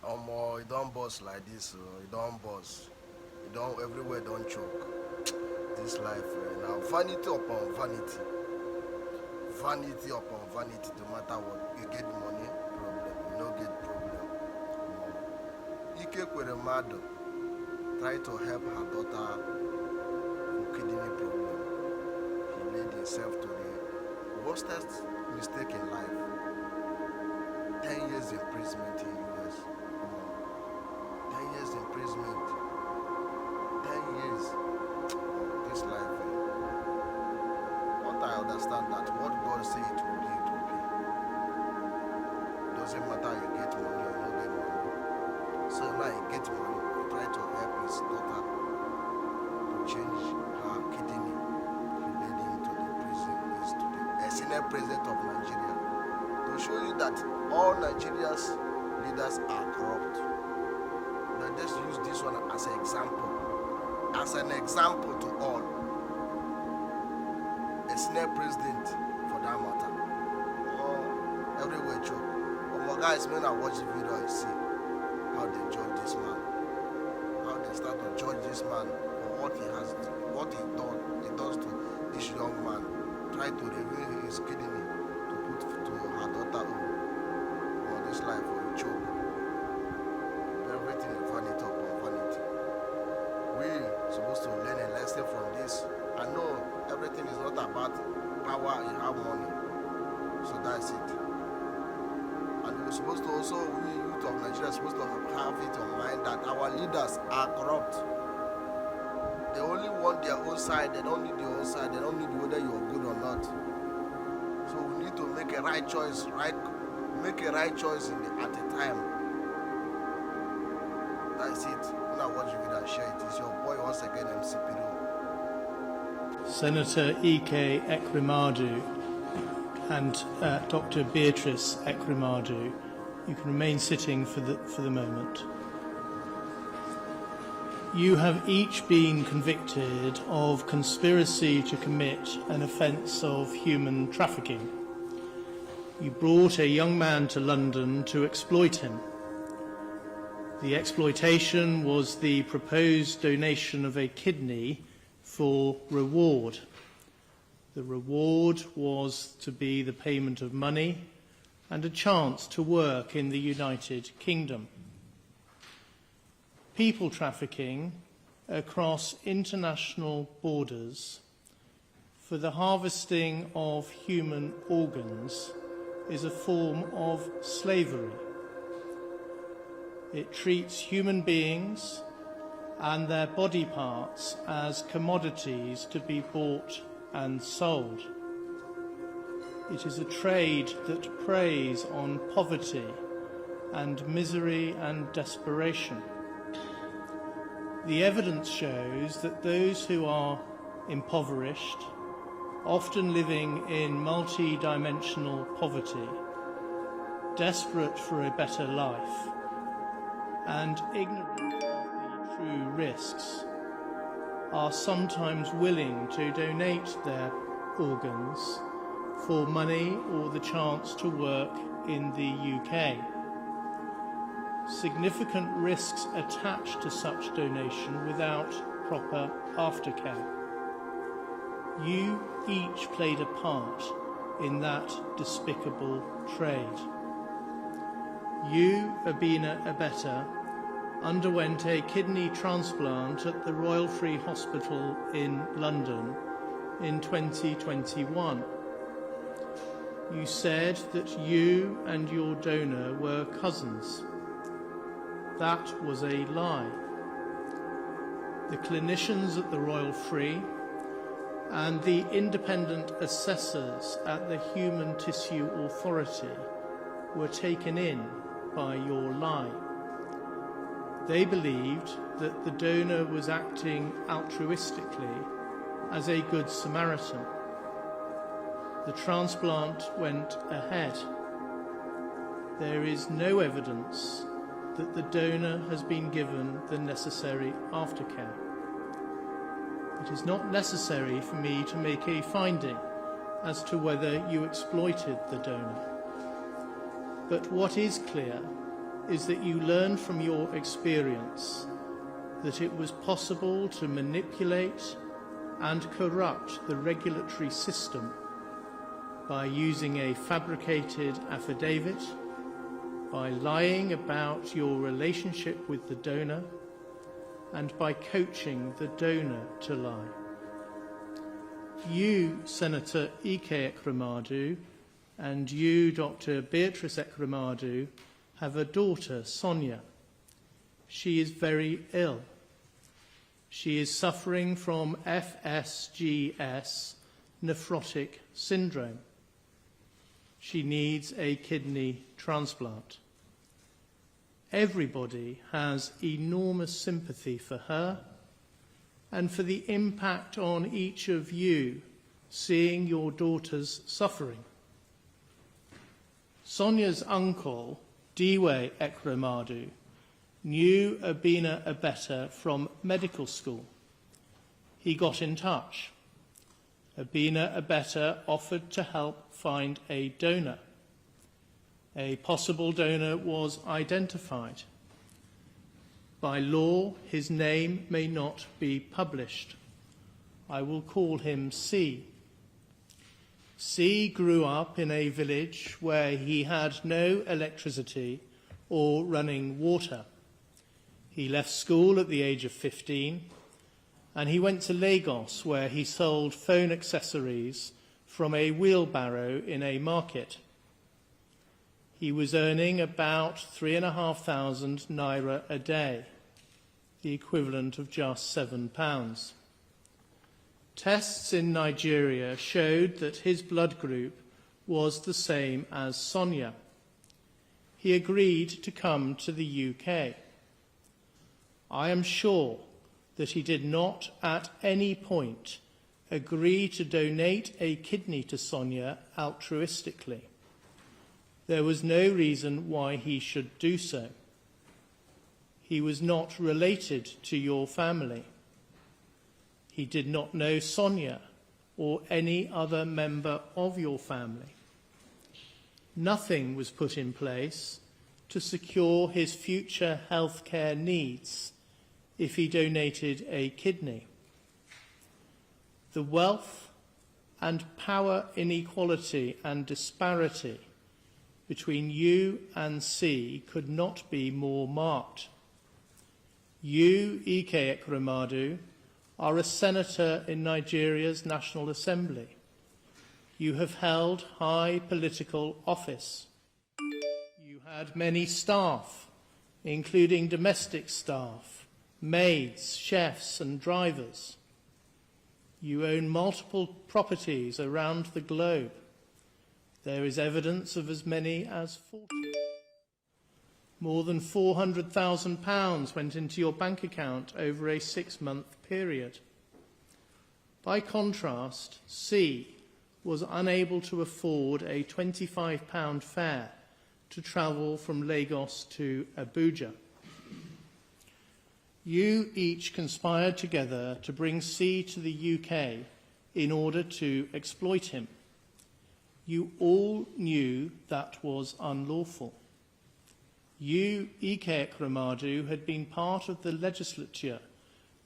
Omo, it don't bust like this, it don't bust. It don't everywhere don't choke. This life now vanity upon vanity. Vanity upon vanity, no matter what. You get money, problem. You don't get problem. Ike Kweremadu try to help her daughter with kidney problem. He led himself to the worstest mistake in life. 10 years imprisonment in US. 10 years imprisonment. 10 years. This life. What I understand that what God say it will be, it will be. Doesn't matter you get money or not get money. So now he get money, he try to help his daughter to change her kidney. He led him to the prison. He's today a senior president of Nigeria. To show you that all Nigeria's leaders are corrupt. But just use this one as an example. As an example to all. A senior president for that matter. Oh, everywhere choke. But my guys, when I watch the video, I see how they judge this man. How they start to judge this man for what he has, what he does to this young man. Try to reveal his kidney to put to her daughter for this life for a joke. Everything is vanity upon vanity. We supposed to learn a lesson from this. I know everything is not about power, you have money. So that's it. And we're supposed to also, we youth of Nigeria are supposed to have it on mind that our leaders are corrupt. They only want their own side, they don't need your own side, they don't need whether you're good or not. So we need to make a right choice, make a right choice at a time. That's it. When I watch the video and share it, it's your boy once again, MC Piro. Senator Ike Ekweremadu and Dr. Beatrice Ekweremadu, you can remain sitting for the moment. You have each been convicted of conspiracy to commit an offence of human trafficking. You brought a young man to London to exploit him. The exploitation was the proposed donation of a kidney for reward. The reward was to be the payment of money and a chance to work in the United Kingdom. People trafficking across international borders for the harvesting of human organs is a form of slavery. It treats human beings and their body parts as commodities to be bought and sold. It is a trade that preys on poverty and misery and desperation. The evidence shows that those who are impoverished, often living in multi-dimensional poverty, desperate for a better life, and ignorant of the true risks, are sometimes willing to donate their organs for money or the chance to work in the UK. Significant risks attached to such donation without proper aftercare. You each played a part in that despicable trade. You, Abina Abetta, underwent a kidney transplant at the Royal Free Hospital in London in 2021. You said that you and your donor were cousins. That was a lie. The clinicians at the Royal Free and the independent assessors at the Human Tissue Authority were taken in by your lie. They believed that the donor was acting altruistically as a good Samaritan. The transplant went ahead. There is no evidence that the donor has been given the necessary aftercare. It is not necessary for me to make a finding as to whether you exploited the donor. But what is clear is that you learned from your experience that it was possible to manipulate and corrupt the regulatory system by using a fabricated affidavit, by lying about your relationship with the donor, and by coaching the donor to lie. You, Senator Ike Ekremadu, and you, Dr. Beatrice Ekremadu, have a daughter, Sonia. She is very ill. She is suffering from FSGS, nephrotic syndrome. She needs a kidney transplant. Everybody has enormous sympathy for her and for the impact on each of you seeing your daughter's suffering. Sonia's uncle, Diwe Ekremadu, knew Abina Abeta from medical school. He got in touch. Abina Abeta offered to help find a donor. A possible donor was identified. By law, his name may not be published. I will call him C. C grew up in a village where he had no electricity or running water. He left school at the age of 15 and he went to Lagos, where he sold phone accessories from a wheelbarrow in a market. He was earning about 3,500 naira a day, the equivalent of just £7. Tests in Nigeria showed that his blood group was the same as Sonia. He agreed to come to the UK. I am sure that he did not at any point agree to donate a kidney to Sonia altruistically. There was no reason why he should do so. He was not related to your family. He did not know Sonia or any other member of your family. Nothing was put in place to secure his future healthcare needs if he donated a kidney. The wealth and power inequality and disparity between you and C could not be more marked. You, Ike Ekremadu, are a senator in Nigeria's National Assembly. You have held high political office. You had many staff, including domestic staff, maids, chefs and drivers. You own multiple properties around the globe. There is evidence of as many as 40. More than £400,000 went into your bank account over a 6-month period. By contrast, C was unable to afford a £25 fare to travel from Lagos to Abuja. You each conspired together to bring C to the UK in order to exploit him. You all knew that was unlawful. You, Ike Ekremadu, had been part of the legislature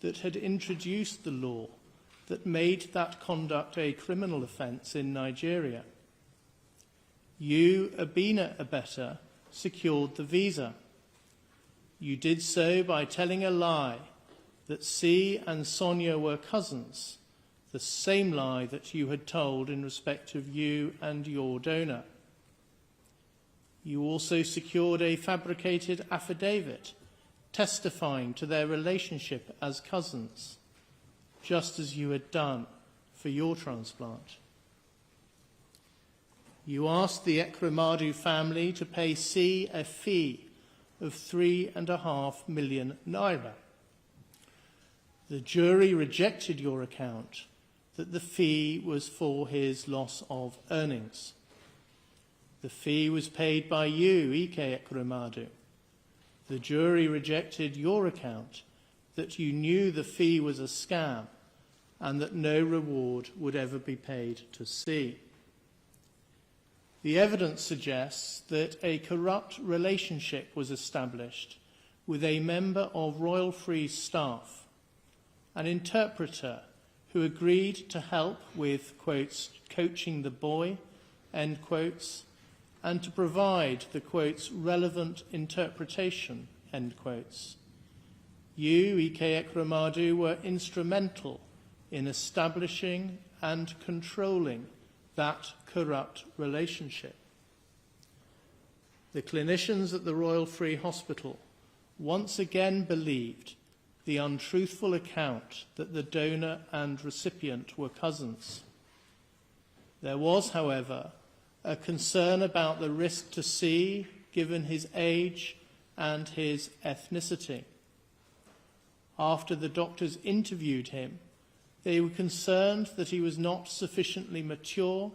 that had introduced the law that made that conduct a criminal offence in Nigeria. You, Abina Abeta, secured the visa. You did so by telling a lie that C and Sonia were cousins, the same lie that you had told in respect of you and your donor. You also secured a fabricated affidavit testifying to their relationship as cousins, just as you had done for your transplant. You asked the Ekremadu family to pay C a fee of 3.5 million naira. The jury rejected your account that the fee was for his loss of earnings. The fee was paid by you, Ike Ekremadu. The jury rejected your account that you knew the fee was a scam and that no reward would ever be paid to C. The evidence suggests that a corrupt relationship was established with a member of Royal Free's staff, an interpreter who agreed to help with, quotes, coaching the boy, end quotes, and to provide the, quotes, relevant interpretation, end quotes. You, Ike Ekremadu, were instrumental in establishing and controlling that corrupt relationship. The clinicians at the Royal Free Hospital once again believed the untruthful account that the donor and recipient were cousins. There was, however, a concern about the risk to C, given his age and his ethnicity. After the doctors interviewed him, they were concerned that he was not sufficiently mature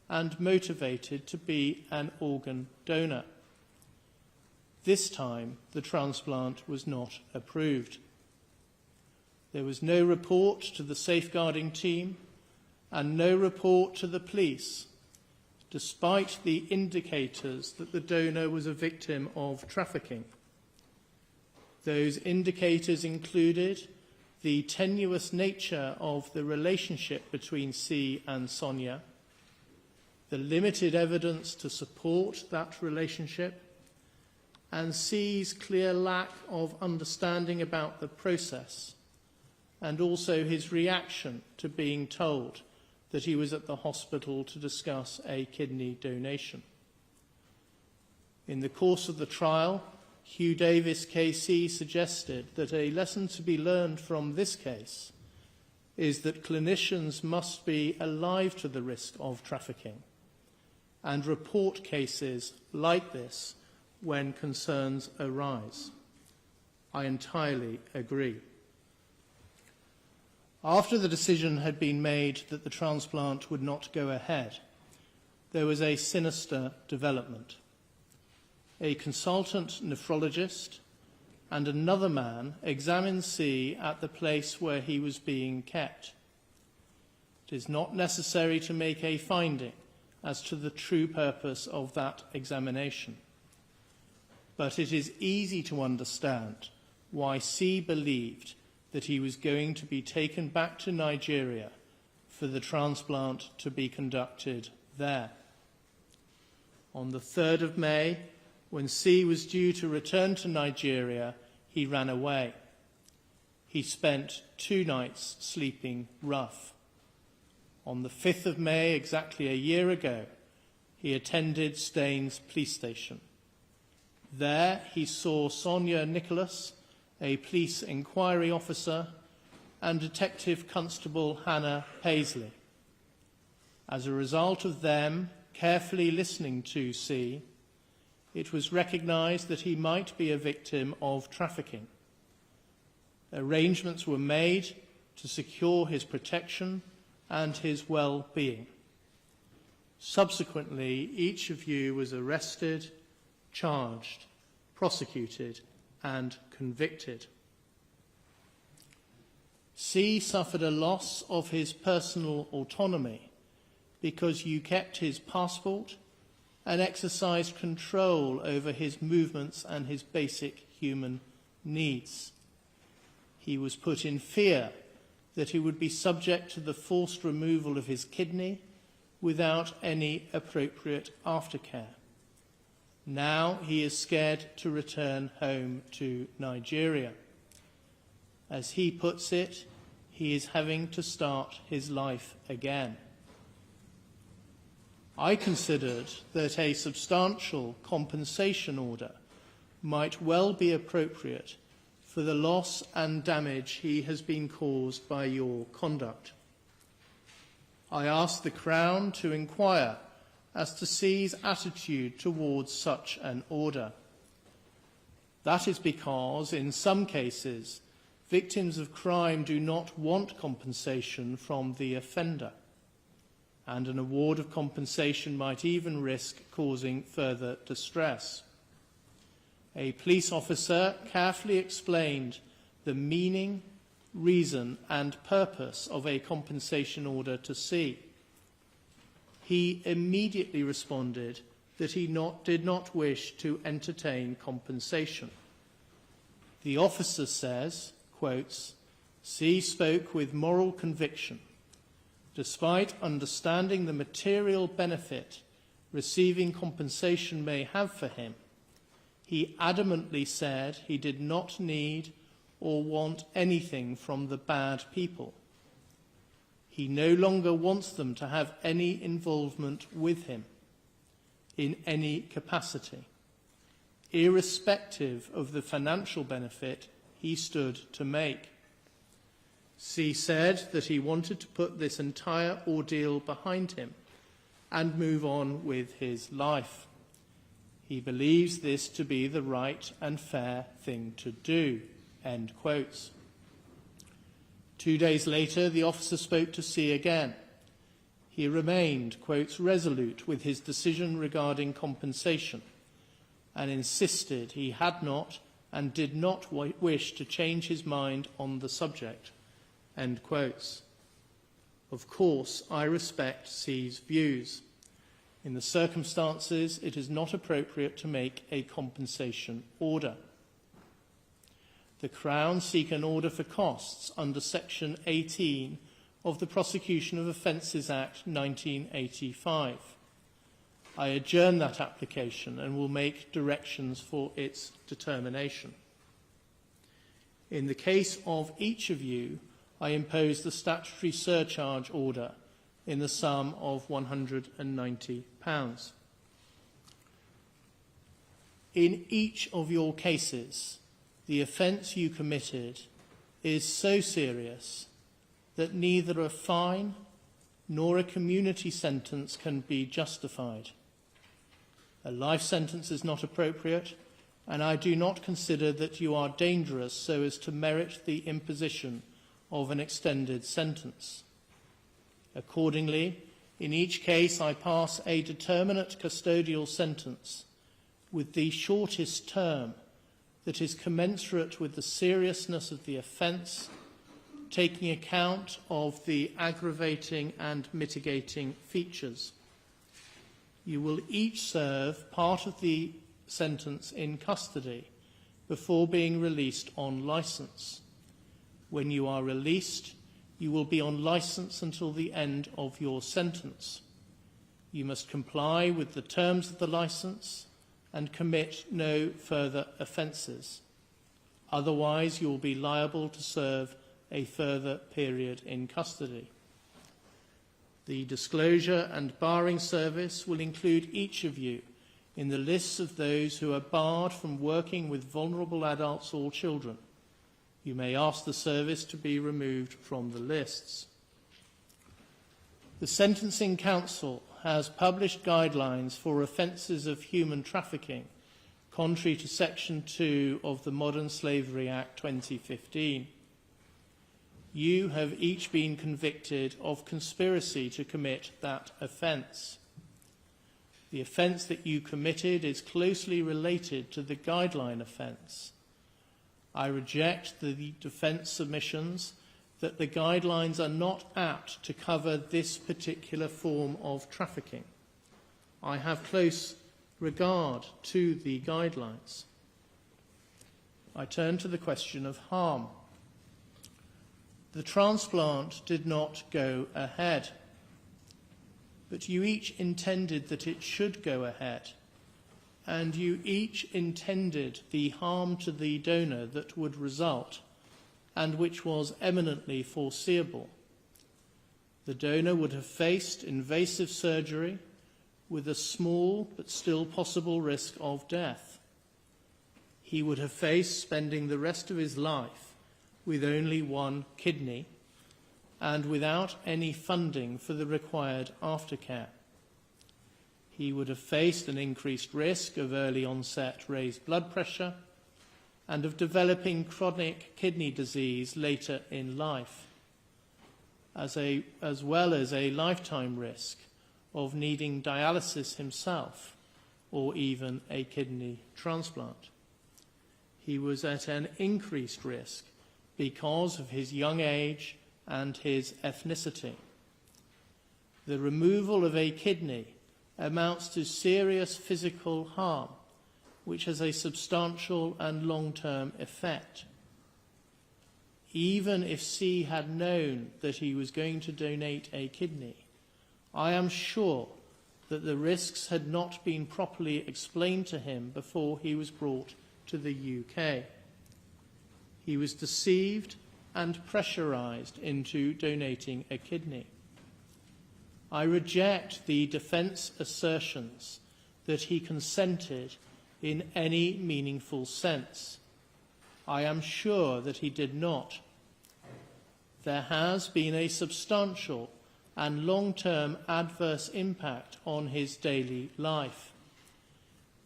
and motivated to be an organ donor. This time, the transplant was not approved. There was no report to the safeguarding team and no report to the police, despite the indicators that the donor was a victim of trafficking. Those indicators included the tenuous nature of the relationship between C and Sonia, the limited evidence to support that relationship, and C's clear lack of understanding about the process, and also his reaction to being told that he was at the hospital to discuss a kidney donation. In the course of the trial, Hugh Davis KC suggested that a lesson to be learned from this case is that clinicians must be alive to the risk of trafficking and report cases like this when concerns arise. I entirely agree. After the decision had been made that the transplant would not go ahead, there was a sinister development. A consultant nephrologist and another man examined C at the place where he was being kept. It is not necessary to make a finding as to the true purpose of that examination, but it is easy to understand why C believed that he was going to be taken back to Nigeria for the transplant to be conducted there. On the 3rd of May, when C was due to return to Nigeria, he ran away. He spent 2 nights sleeping rough. On the 5th of May, exactly a year ago, he attended Staines police station. There he saw Sonia Nicholas, a police inquiry officer, and Detective Constable Hannah Paisley. As a result of them carefully listening to C, it was recognised that he might be a victim of trafficking. Arrangements were made to secure his protection and his well-being. Subsequently, each of you was arrested, charged, prosecuted, and convicted. C suffered a loss of his personal autonomy because you kept his passport and exercised control over his movements and his basic human needs. He was put in fear that he would be subject to the forced removal of his kidney without any appropriate aftercare. Now he is scared to return home to Nigeria. As he puts it, he is having to start his life again. I considered that a substantial compensation order might well be appropriate for the loss and damage he has been caused by your conduct. I asked the Crown to inquire as to C's attitude towards such an order. That is because, in some cases, victims of crime do not want compensation from the offender, and an award of compensation might even risk causing further distress. A police officer carefully explained the meaning, reason, and purpose of a compensation order to C. he immediately responded that he did not wish to entertain compensation. The officer says, quotes, "C spoke with moral conviction. Despite understanding the material benefit receiving compensation may have for him, he adamantly said he did not need or want anything from the bad people. He no longer wants them to have any involvement with him in any capacity, irrespective of the financial benefit he stood to make. C said that he wanted to put this entire ordeal behind him and move on with his life. He believes this to be the right and fair thing to do." End quotes. 2 days later, the officer spoke to C again. He remained, quotes, "resolute with his decision regarding compensation and insisted he had not and did not wish to change his mind on the subject." End quotes. Of course, I respect C's views. In the circumstances, it is not appropriate to make a compensation order. The Crown seek an order for costs under Section 18 of the Prosecution of Offences Act 1985. I adjourn that application and will make directions for its determination. In the case of each of you, I impose the statutory surcharge order in the sum of £190. In each of your cases, the offence you committed is so serious that neither a fine nor a community sentence can be justified. A life sentence is not appropriate, and I do not consider that you are dangerous so as to merit the imposition of an extended sentence. Accordingly, in each case I pass a determinate custodial sentence with the shortest term that is commensurate with the seriousness of the offence, taking account of the aggravating and mitigating features. You will each serve part of the sentence in custody before being released on licence. When you are released, you will be on licence until the end of your sentence. You must comply with the terms of the licence and commit no further offences. Otherwise, you will be liable to serve a further period in custody. The disclosure and barring service will include each of you in the lists of those who are barred from working with vulnerable adults or children. You may ask the service to be removed from the lists. The Sentencing Council has published guidelines for offences of human trafficking, contrary to Section 2 of the Modern Slavery Act 2015. You have each been convicted of conspiracy to commit that offence. The offence that you committed is closely related to the guideline offence. I reject the defence submissions that the guidelines are not apt to cover this particular form of trafficking. I have close regard to the guidelines. I turn to the question of harm. The transplant did not go ahead, but you each intended that it should go ahead, and you each intended the harm to the donor that would result, and which was eminently foreseeable. The donor would have faced invasive surgery with a small but still possible risk of death. He would have faced spending the rest of his life with only one kidney and without any funding for the required aftercare. He would have faced an increased risk of early onset raised blood pressure and of developing chronic kidney disease later in life, as well as a lifetime risk of needing dialysis himself or even a kidney transplant. He was at an increased risk because of his young age and his ethnicity. the removal of a kidney amounts to serious physical harm, which has a substantial and long-term effect. Even if C had known that he was going to donate a kidney, I am sure that the risks had not been properly explained to him before he was brought to the UK. He was deceived and pressurised into donating a kidney. I reject the defence assertions that he consented in any meaningful sense. I am sure that he did not. There has been a substantial and long-term adverse impact on his daily life.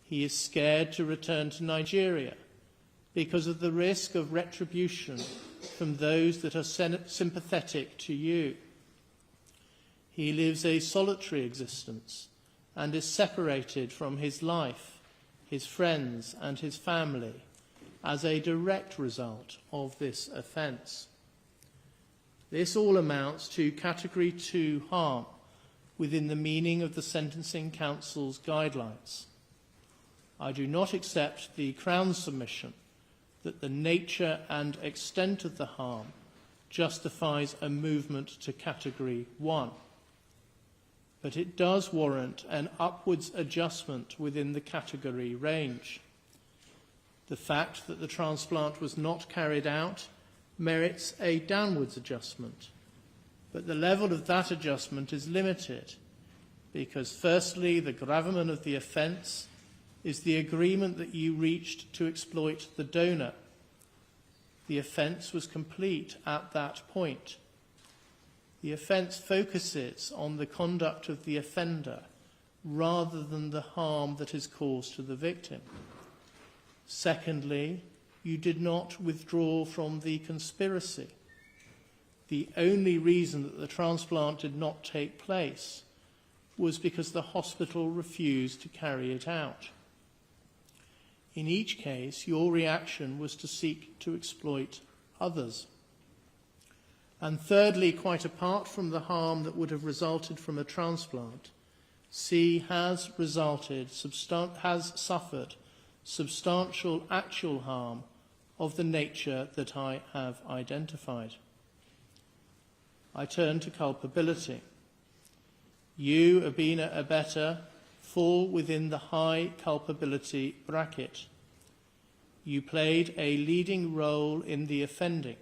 He is scared to return to Nigeria because of the risk of retribution from those that are sympathetic to you. He lives a solitary existence and is separated from his life, his friends and his family as a direct result of this offence. This all amounts to Category 2 harm within the meaning of the Sentencing Council's guidelines. I do not accept the Crown's submission that the nature and extent of the harm justifies a movement to Category 1. But it does warrant an upwards adjustment within the category range. The fact that the transplant was not carried out merits a downwards adjustment, but the level of that adjustment is limited because, firstly, the gravamen of the offence is the agreement that you reached to exploit the donor. The offence was complete at that point. The offence focuses on the conduct of the offender rather than the harm that is caused to the victim. Secondly, you did not withdraw from the conspiracy. The only reason that the transplant did not take place was because the hospital refused to carry it out. In each case, your reaction was to seek to exploit others. And thirdly, quite apart from the harm that would have resulted from a transplant, C has suffered substantial actual harm of the nature that I have identified. I turn to culpability. You, Abina Abeta, fall within the high culpability bracket. You played a leading role in the offending.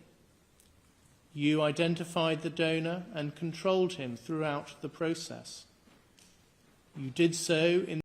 You identified the donor and controlled him throughout the process. You did so in